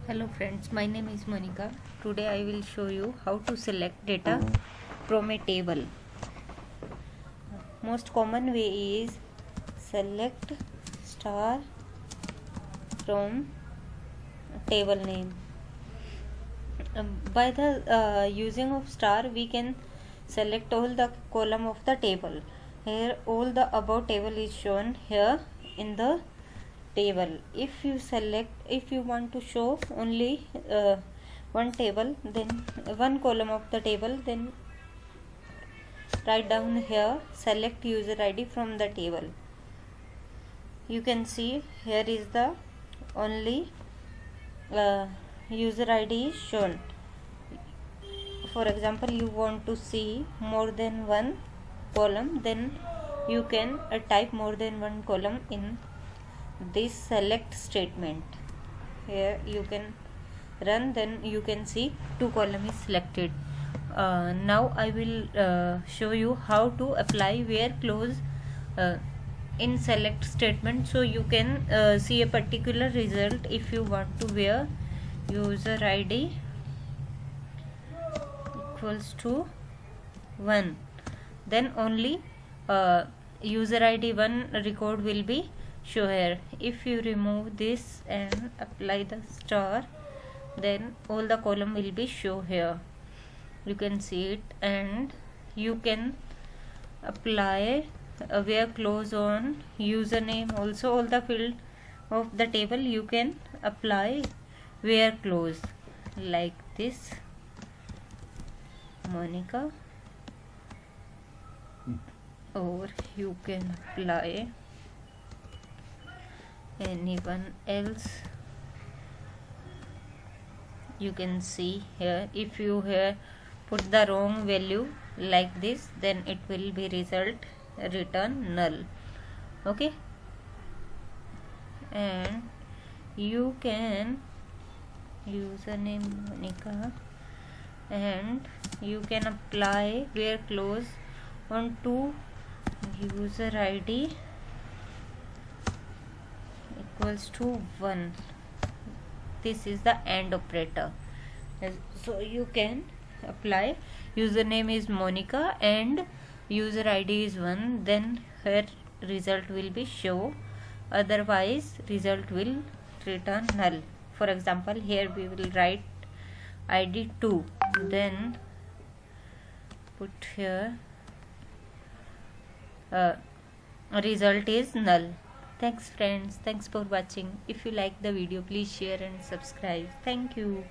Hello friends, my name is Monica. Today I will show you how to select data from a table. Most common way is select star from table name. By the using of star we can select all the column of the table. Here all the above table is shown here in the table. If you want to show only one table, then one column of the table, then write down here select user ID from the table. You can see here is the only user ID is shown. For example, you want to see more than one column, then you can type more than one column in this select statement. Here you can run, then you can see two column is selected. Now I will show you how to apply where clause in select statement, so you can see a particular result. If you want to where user ID equals to 1, then only user ID 1 record will be show here. If you remove this and apply the star, then all the column will be show here. You can see it, and you can apply where clause on username also. All the field of the table you can apply where clause like this Monica, or you can apply anyone else. You can see here, if you here put the wrong value like this, then it will be result return null. Okay, and you can username Monica, and you can apply where clause on to user ID equals to 1. This is the AND operator. So you can apply username is Monica and user ID is 1, then her result will be show, otherwise result will return null. For example, here we will write ID 2, then put here result is null. Thanks friends, thanks for watching. If you like the video, please share and subscribe. Thank you.